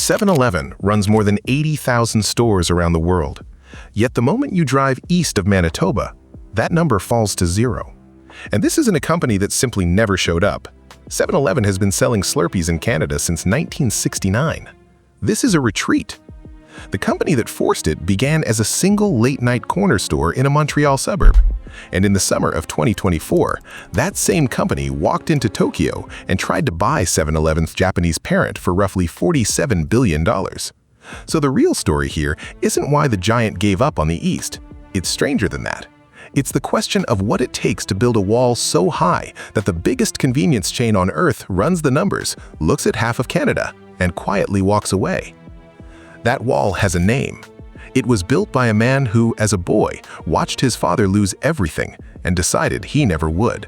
7-Eleven runs more than 80,000 stores around the world. Yet the moment you drive east of Manitoba, that number falls to zero. And this isn't a company that simply never showed up. 7-Eleven has been selling Slurpees in Canada since 1969. This is a retreat. The company that forced it began as a single late-night corner store in a Montreal suburb. And in the summer of 2024, that same company walked into Tokyo and tried to buy 7-Eleven's Japanese parent for roughly $47 billion. So the real story here isn't why the giant gave up on the East. It's stranger than that. It's the question of what it takes to build a wall so high that the biggest convenience chain on Earth runs the numbers, looks at half of Canada, and quietly walks away. That wall has a name. It was built by a man who, as a boy, watched his father lose everything and decided he never would.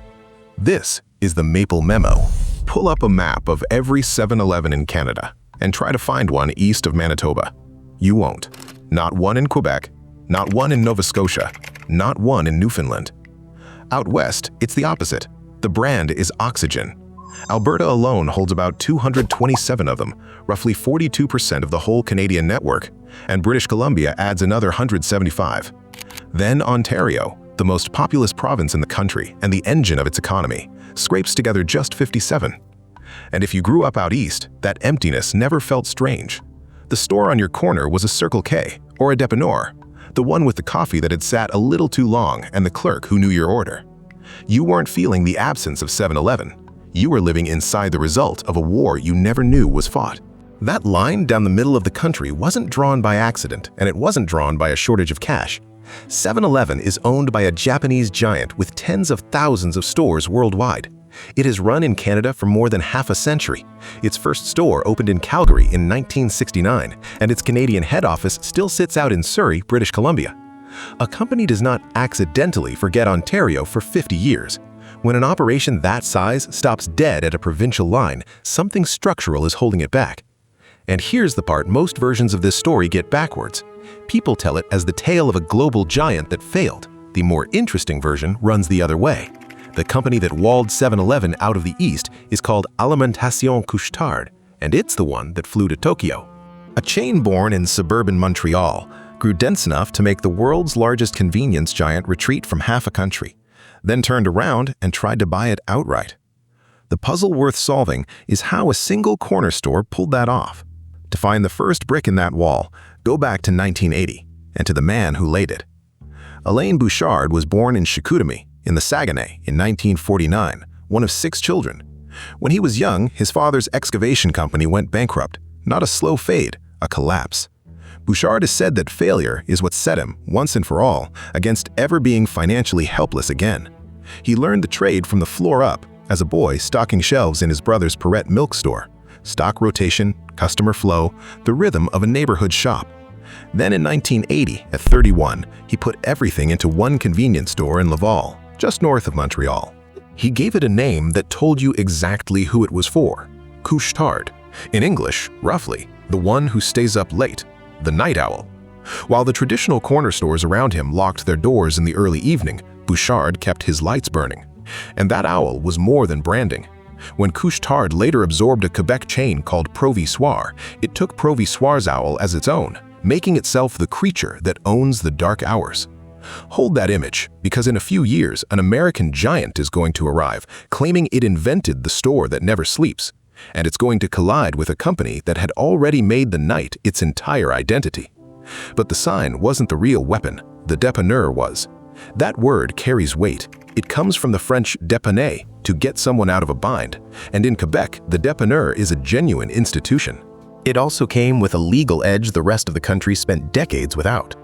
This is the Maple Memo. Pull up a map of every 7-Eleven in Canada and try to find one east of Manitoba. You won't. Not one in Quebec, not one in Nova Scotia, not one in Newfoundland. Out west, it's the opposite. The brand is Oxygen. Alberta alone holds about 227 of them, roughly 42% of the whole Canadian network, and British Columbia adds another 175. Then Ontario, the most populous province in the country and the engine of its economy, scrapes together just 57. And if you grew up out east, that emptiness never felt strange. The store on your corner was a Circle K or a dépanneur, the one with the coffee that had sat a little too long and the clerk who knew your order. You weren't feeling the absence of 7-Eleven. You were living inside the result of a war you never knew was fought. That line down the middle of the country wasn't drawn by accident, and it wasn't drawn by a shortage of cash. 7-Eleven is owned by a Japanese giant with tens of thousands of stores worldwide. It has run in Canada for more than half a century. Its first store opened in Calgary in 1969, and its Canadian head office still sits out in Surrey, British Columbia. A company does not accidentally forget Ontario for 50 years. When an operation that size stops dead at a provincial line, something structural is holding it back. And here's the part most versions of this story get backwards. People tell it as the tale of a global giant that failed. The more interesting version runs the other way. The company that walled 7-Eleven out of the East is called Alimentation Couche-Tard, and it's the one that flew to Tokyo. A chain born in suburban Montreal grew dense enough to make the world's largest convenience giant retreat from half a country, then turned around and tried to buy it outright. The puzzle worth solving is how a single corner store pulled that off. To find the first brick in that wall, go back to 1980 and to the man who laid it. Alain Bouchard was born in Chicoutimi, in the Saguenay, in 1949, one of 6 children. When he was young, his father's excavation company went bankrupt. Not a slow fade, a collapse. Bouchard has said that failure is what set him, once and for all, against ever being financially helpless again. He learned the trade from the floor up, as a boy stocking shelves in his brother's Perrette milk store. Stock rotation, customer flow, the rhythm of a neighborhood shop. Then in 1980, at 31, he put everything into one convenience store in Laval, just north of Montreal. He gave it a name that told you exactly who it was for: Couche-Tard. In English, roughly, the one who stays up late, the night owl. While the traditional corner stores around him locked their doors in the early evening, Bouchard kept his lights burning. And that owl was more than branding. When Couche-Tard later absorbed a Quebec chain called Provi-Soir, it took Provi-Soir's owl as its own, making itself the creature that owns the dark hours. Hold that image, because in a few years, an American giant is going to arrive, claiming it invented the store that never sleeps. And it's going to collide with a company that had already made the night its entire identity. But the sign wasn't the real weapon, the dépanneur was. That word carries weight. It comes from the French dépanner, to get someone out of a bind, and in Quebec, the dépanneur is a genuine institution. It also came with a legal edge the rest of the country spent decades without.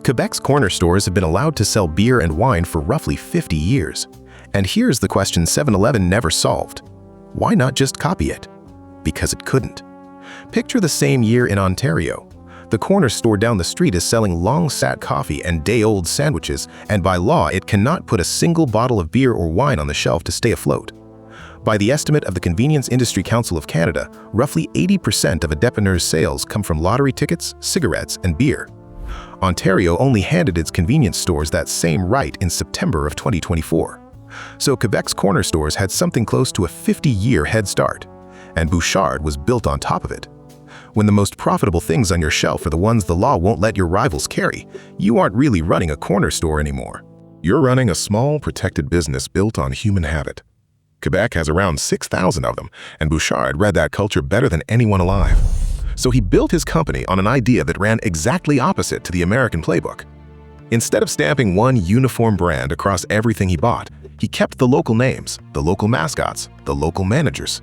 Quebec's corner stores have been allowed to sell beer and wine for roughly 50 years. And here's the question 7-Eleven never solved. Why not just copy it? Because it couldn't. Picture the same year in Ontario. The corner store down the street is selling long-sat coffee and day-old sandwiches, and by law it cannot put a single bottle of beer or wine on the shelf to stay afloat. By the estimate of the Convenience Industry Council of Canada, roughly 80% of a dépanneur's sales come from lottery tickets, cigarettes, and beer. Ontario only handed its convenience stores that same right in September of 2024. So Quebec's corner stores had something close to a 50-year head start, and Bouchard was built on top of it. When the most profitable things on your shelf are the ones the law won't let your rivals carry, you aren't really running a corner store anymore. You're running a small, protected business built on human habit. Quebec has around 6,000 of them, and Bouchard read that culture better than anyone alive. So he built his company on an idea that ran exactly opposite to the American playbook. Instead of stamping one uniform brand across everything he bought, he kept the local names, the local mascots, the local managers.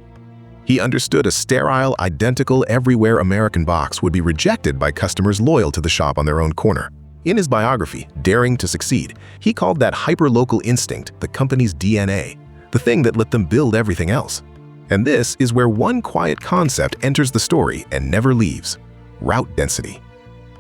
He understood a sterile, identical, everywhere American box would be rejected by customers loyal to the shop on their own corner. In his biography, Daring to Succeed, he called that hyper-local instinct the company's DNA, the thing that let them build everything else. And this is where one quiet concept enters the story and never leaves: route density.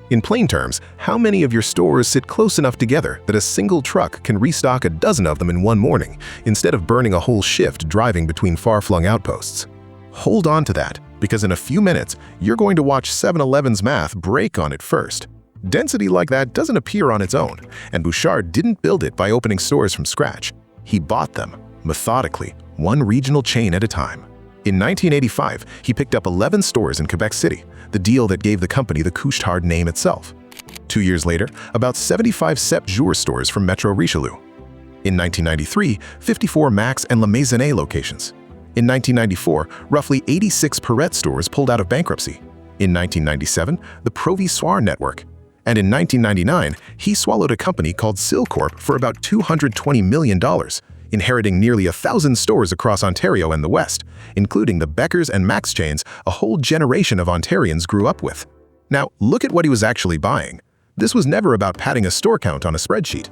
In plain terms, how many of your stores sit close enough together that a single truck can restock a dozen of them in one morning, instead of burning a whole shift driving between far-flung outposts? Hold on to that, because in a few minutes, you're going to watch 7-Eleven's math break on it first. Density like that doesn't appear on its own, and Bouchard didn't build it by opening stores from scratch. He bought them, methodically, one regional chain at a time. In 1985, he picked up 11 stores in Quebec City, the deal that gave the company the Couche-Tard name itself. 2 years later, about 75 Sept Jour stores from Metro Richelieu. In 1993, 54 Max and La Maisonnée locations. In 1994, roughly 86 Perrette stores pulled out of bankruptcy. In 1997, the Provi-Soir network. And in 1999, he swallowed a company called Silcorp for about $220 million, inheriting nearly 1,000 stores across Ontario and the West, including the Beckers and Max chains a whole generation of Ontarians grew up with. Now, look at what he was actually buying. This was never about padding a store count on a spreadsheet.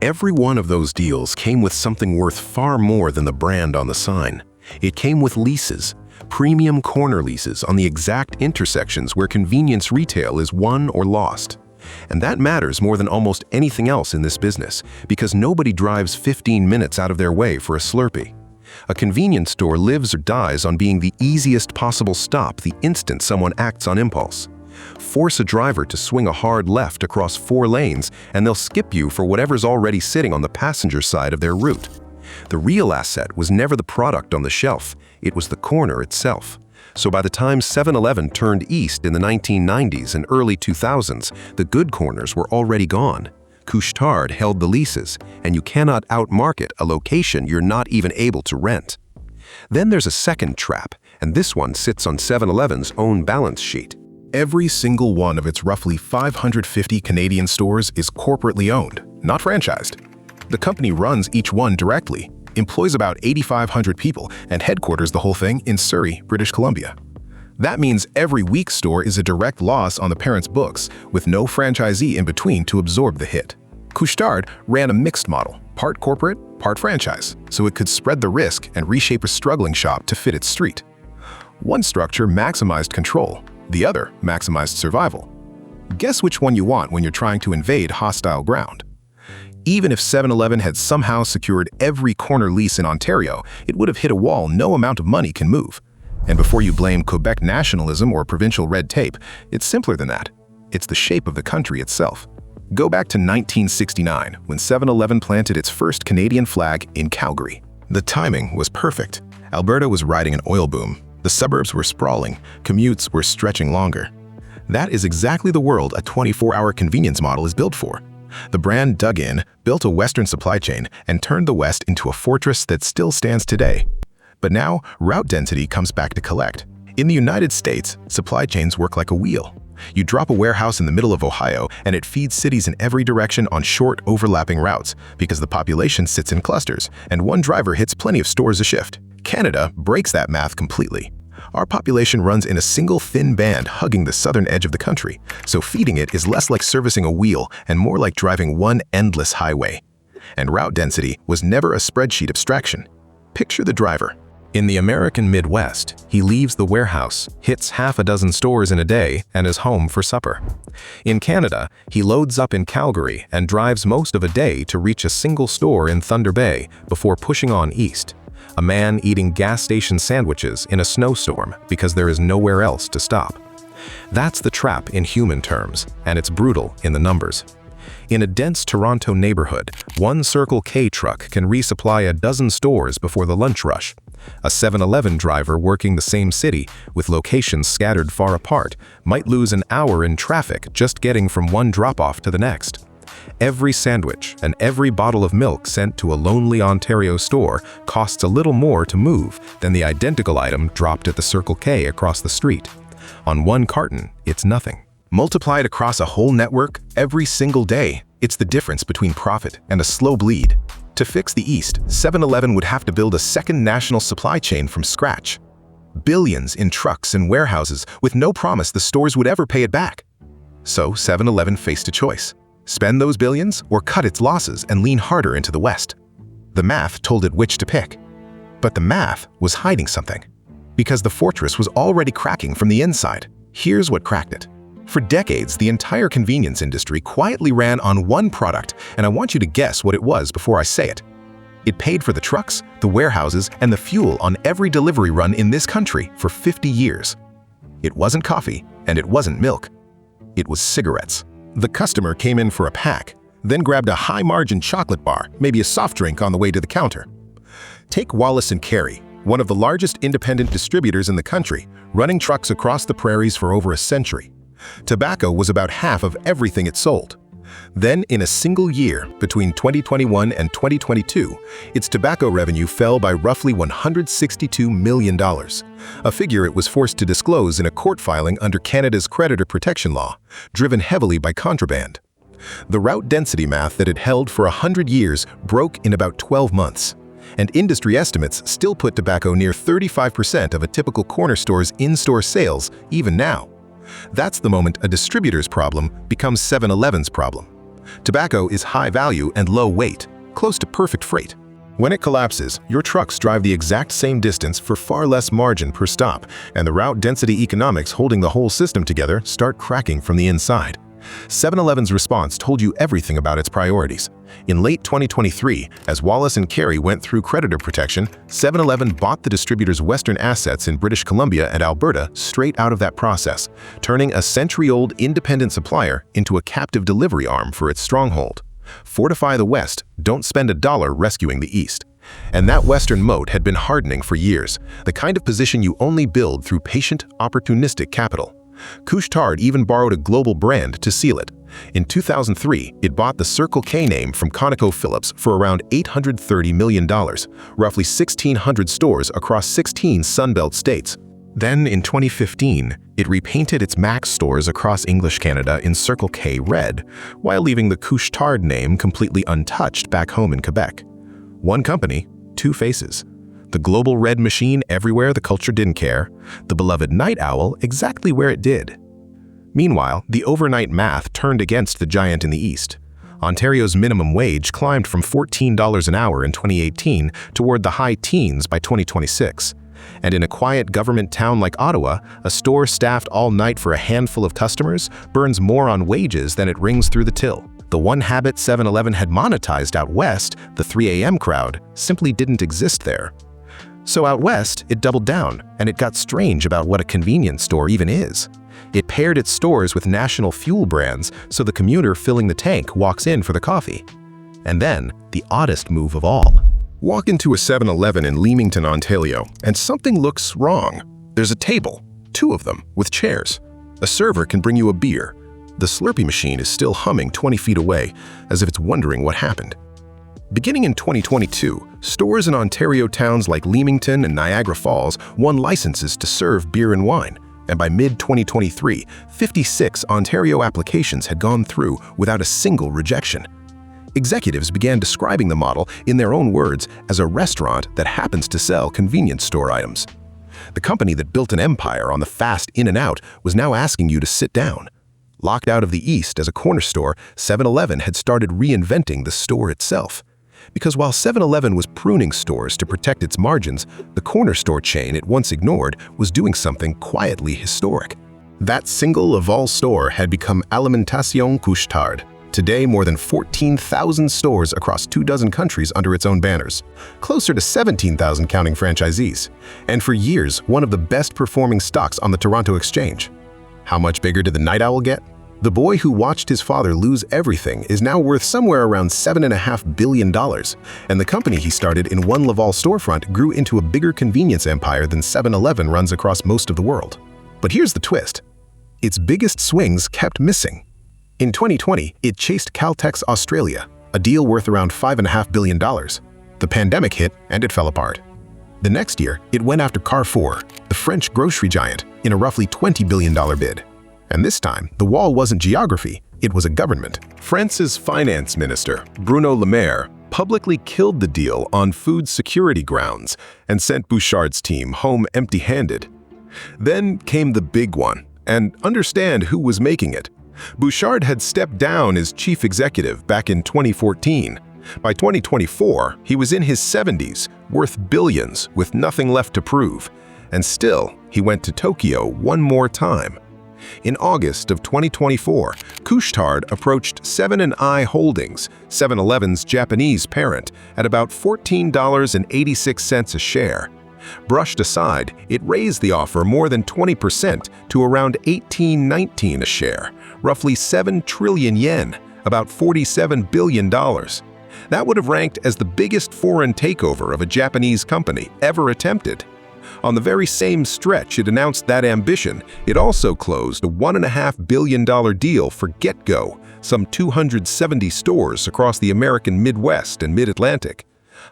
Every one of those deals came with something worth far more than the brand on the sign. It came with leases, premium corner leases on the exact intersections where convenience retail is won or lost. And that matters more than almost anything else in this business, because nobody drives 15 minutes out of their way for a Slurpee. A convenience store lives or dies on being the easiest possible stop the instant someone acts on impulse. Force a driver to swing a hard left across 4 lanes, and they'll skip you for whatever's already sitting on the passenger side of their route. The real asset was never the product on the shelf, it was the corner itself. So by the time 7-Eleven turned east in the 1990s and early 2000s, the good corners were already gone. Couche-Tard held the leases, and you cannot outmarket a location you're not even able to rent. Then there's a second trap, and this one sits on 7-Eleven's own balance sheet. Every single one of its roughly 550 Canadian stores is corporately owned, not franchised. The company runs each one directly, employs about 8,500 people, and headquarters the whole thing in Surrey, British Columbia. That means every weak store is a direct loss on the parent's books, with no franchisee in between to absorb the hit. Couche-Tard ran a mixed model, part corporate, part franchise, so it could spread the risk and reshape a struggling shop to fit its street. One structure maximized control, the other maximized survival. Guess which one you want when you're trying to invade hostile ground. Even if 7-Eleven had somehow secured every corner lease in Ontario, it would have hit a wall no amount of money can move. And before you blame Quebec nationalism or provincial red tape, it's simpler than that. It's the shape of the country itself. Go back to 1969, when 7-Eleven planted its first Canadian flag in Calgary. The timing was perfect. Alberta was riding an oil boom. The suburbs were sprawling. Commutes were stretching longer. That is exactly the world a 24-hour convenience model is built for. The brand dug in, built a Western supply chain, and turned the West into a fortress that still stands today. But now, route density comes back to collect. In the United States, supply chains work like a wheel. You drop a warehouse in the middle of Ohio, and it feeds cities in every direction on short, overlapping routes, because the population sits in clusters, and one driver hits plenty of stores a shift. Canada breaks that math completely. Our population runs in a single thin band hugging the southern edge of the country, so feeding it is less like servicing a wheel and more like driving one endless highway. And route density was never a spreadsheet abstraction. Picture the driver. In the American Midwest, he leaves the warehouse, hits half a dozen stores in a day, and is home for supper. In Canada, he loads up in Calgary and drives most of a day to reach a single store in Thunder Bay before pushing on east. A man eating gas station sandwiches in a snowstorm because there is nowhere else to stop. That's the trap in human terms, and it's brutal in the numbers. In a dense Toronto neighborhood, one Circle K truck can resupply a dozen stores before the lunch rush. A 7-Eleven driver working the same city, with locations scattered far apart, might lose an hour in traffic just getting from one drop-off to the next. Every sandwich and every bottle of milk sent to a lonely Ontario store costs a little more to move than the identical item dropped at the Circle K across the street. On one carton, it's nothing. Multiplied across a whole network, every single day, it's the difference between profit and a slow bleed. To fix the East, 7-Eleven would have to build a second national supply chain from scratch. Billions in trucks and warehouses with no promise the stores would ever pay it back. So 7-Eleven faced a choice: spend those billions or cut its losses and lean harder into the West. The math told it which to pick. But the math was hiding something. Because the fortress was already cracking from the inside. Here's what cracked it. For decades, the entire convenience industry quietly ran on one product, and I want you to guess what it was before I say it. It paid for the trucks, the warehouses, and the fuel on every delivery run in this country for 50 years. It wasn't coffee, and it wasn't milk. It was cigarettes. The customer came in for a pack, then grabbed a high-margin chocolate bar, maybe a soft drink on the way to the counter. Take Wallace & Carey, one of the largest independent distributors in the country, running trucks across the prairies for over a century. Tobacco was about half of everything it sold. Then, in a single year, between 2021 and 2022, its tobacco revenue fell by roughly $162 million, a figure it was forced to disclose in a court filing under Canada's creditor protection law, driven heavily by contraband. The route density math that had held for 100 years broke in about 12 months, and industry estimates still put tobacco near 35% of a typical corner store's in-store sales even now. That's the moment a distributor's problem becomes 7-Eleven's problem. Tobacco is high value and low weight, close to perfect freight. When it collapses, your trucks drive the exact same distance for far less margin per stop, and the route density economics holding the whole system together start cracking from the inside. 7-Eleven's response told you everything about its priorities. In late 2023, as Wallace & Carey went through creditor protection, 7-Eleven bought the distributor's Western assets in British Columbia and Alberta straight out of that process, turning a century-old independent supplier into a captive delivery arm for its stronghold. Fortify the West, don't spend a dollar rescuing the East. And that Western moat had been hardening for years, the kind of position you only build through patient, opportunistic capital. Couche-Tard even borrowed a global brand to seal it. In 2003, it bought the Circle K name from ConocoPhillips for around $830 million, roughly 1,600 stores across 16 Sunbelt states. Then, in 2015, it repainted its Max stores across English Canada in Circle K red, while leaving the Couche-Tard name completely untouched back home in Quebec. One company, two faces. The global red machine everywhere the culture didn't care, the beloved night owl exactly where it did. Meanwhile, the overnight math turned against the giant in the East. Ontario's minimum wage climbed from $14 an hour in 2018 toward the high teens by 2026. And in a quiet government town like Ottawa, a store staffed all night for a handful of customers burns more on wages than it rings through the till. The one habit 7-Eleven had monetized out west, the 3 a.m. crowd, simply didn't exist there. So out west, it doubled down, and it got strange about what a convenience store even is. It paired its stores with national fuel brands so the commuter filling the tank walks in for the coffee. And then, the oddest move of all. Walk into a 7-Eleven in Leamington, Ontario, and something looks wrong. There's a table, two of them, with chairs. A server can bring you a beer. The Slurpee machine is still humming 20 feet away, as if it's wondering what happened. Beginning in 2022, stores in Ontario towns like Leamington and Niagara Falls won licenses to serve beer and wine, and by mid-2023, 56 Ontario applications had gone through without a single rejection. Executives began describing the model, in their own words, as a restaurant that happens to sell convenience store items. The company that built an empire on the fast in and out was now asking you to sit down. Locked out of the East as a corner store, 7-Eleven had started reinventing the store itself. Because while 7-Eleven was pruning stores to protect its margins, the corner store chain it once ignored was doing something quietly historic. That single of all store had become Alimentation Couche-Tard. Today, more than 14,000 stores across 24 countries under its own banners, closer to 17,000 counting franchisees, and for years, one of the best performing stocks on the Toronto Exchange. How much bigger did the night owl get? The boy who watched his father lose everything is now worth somewhere around $7.5 billion, and the company he started in one Laval storefront grew into a bigger convenience empire than 7-Eleven runs across most of the world. But here's the twist. Its biggest swings kept missing. In 2020, it chased Caltex Australia, a deal worth around $5.5 billion. The pandemic hit and it fell apart. The next year, it went after Carrefour, the French grocery giant, in a roughly $20 billion bid. And this time, the wall wasn't geography, it was a government. France's finance minister, Bruno Le Maire, publicly killed the deal on food security grounds and sent Bouchard's team home empty-handed. Then came the big one, and understand who was making it. Bouchard had stepped down as chief executive back in 2014. By 2024, he was in his 70s, worth billions, with nothing left to prove. And still, he went to Tokyo one more time. In August of 2024, Couche-Tard approached 7 & I Holdings, 7-Eleven's Japanese parent, at about $14.86 a share. Brushed aside, it raised the offer more than 20% to around $18.19 a share, roughly 7 trillion yen, about $47 billion. That would have ranked as the biggest foreign takeover of a Japanese company ever attempted. On the very same stretch it announced that ambition, it also closed a $1.5 billion deal for GetGo, some 270 stores across the American Midwest and Mid-Atlantic,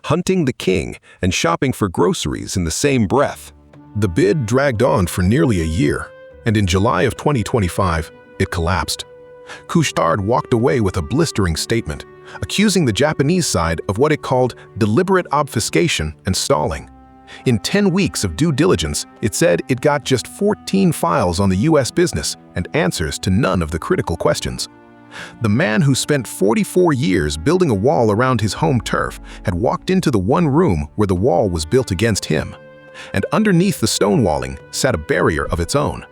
hunting the king and shopping for groceries in the same breath. The bid dragged on for nearly a year, and in July of 2025, it collapsed. Couche-Tard walked away with a blistering statement, accusing the Japanese side of what it called deliberate obfuscation and stalling. In 10 weeks of due diligence, it said it got just 14 files on the U.S. business and answers to none of the critical questions. The man who spent 44 years building a wall around his home turf had walked into the one room where the wall was built against him. And underneath the stonewalling sat a barrier of its own.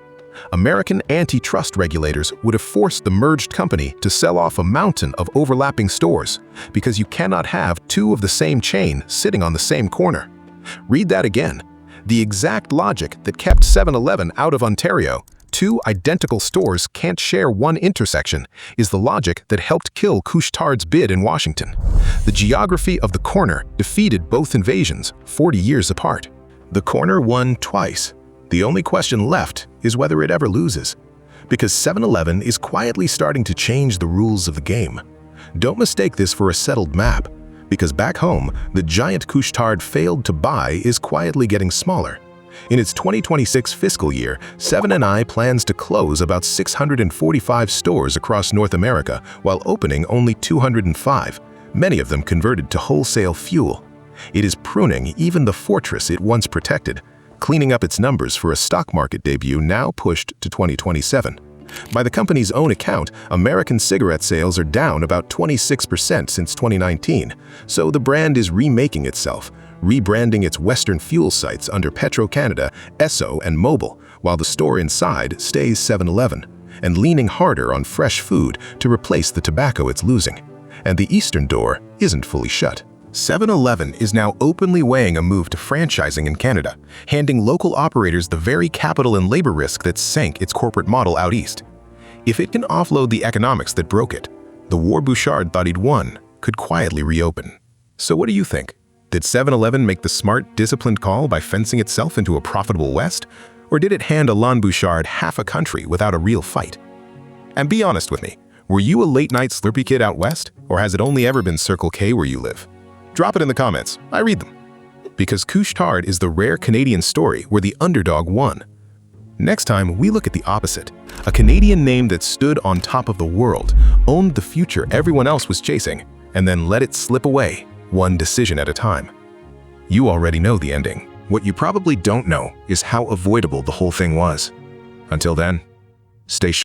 American antitrust regulators would have forced the merged company to sell off a mountain of overlapping stores because you cannot have two of the same chain sitting on the same corner. Read that again. The exact logic that kept 7-Eleven out of Ontario, two identical stores can't share one intersection, is the logic that helped kill Couche-Tard's bid in Washington. The geography of the corner defeated both invasions 40 years apart. The corner won twice. The only question left is whether it ever loses. Because 7-Eleven is quietly starting to change the rules of the game. Don't mistake this for a settled map. Because back home, the giant Couche-Tard failed to buy is quietly getting smaller. In its 2026 fiscal year, 7 & I plans to close about 645 stores across North America while opening only 205, many of them converted to wholesale fuel. It is pruning even the fortress it once protected, cleaning up its numbers for a stock market debut now pushed to 2027. By the company's own account, American cigarette sales are down about 26% since 2019, so the brand is remaking itself, rebranding its Western fuel sites under Petro-Canada, Esso, and Mobil, while the store inside stays 7-Eleven, and leaning harder on fresh food to replace the tobacco it's losing. And the eastern door isn't fully shut. 7-Eleven is now openly weighing a move to franchising in Canada, handing local operators the very capital and labor risk that sank its corporate model out east. If it can offload the economics that broke it, the war Bouchard thought he'd won could quietly reopen. So what do you think? Did 7-Eleven make the smart, disciplined call by fencing itself into a profitable West? Or did it hand Alain Bouchard half a country without a real fight? And be honest with me, were you a late-night Slurpee kid out west? Or has it only ever been Circle K where you live? Drop it in the comments, I read them. Because Couche-Tard is the rare Canadian story where the underdog won. Next time, we look at the opposite. A Canadian name that stood on top of the world, owned the future everyone else was chasing, and then let it slip away, one decision at a time. You already know the ending. What you probably don't know is how avoidable the whole thing was. Until then, stay sharp.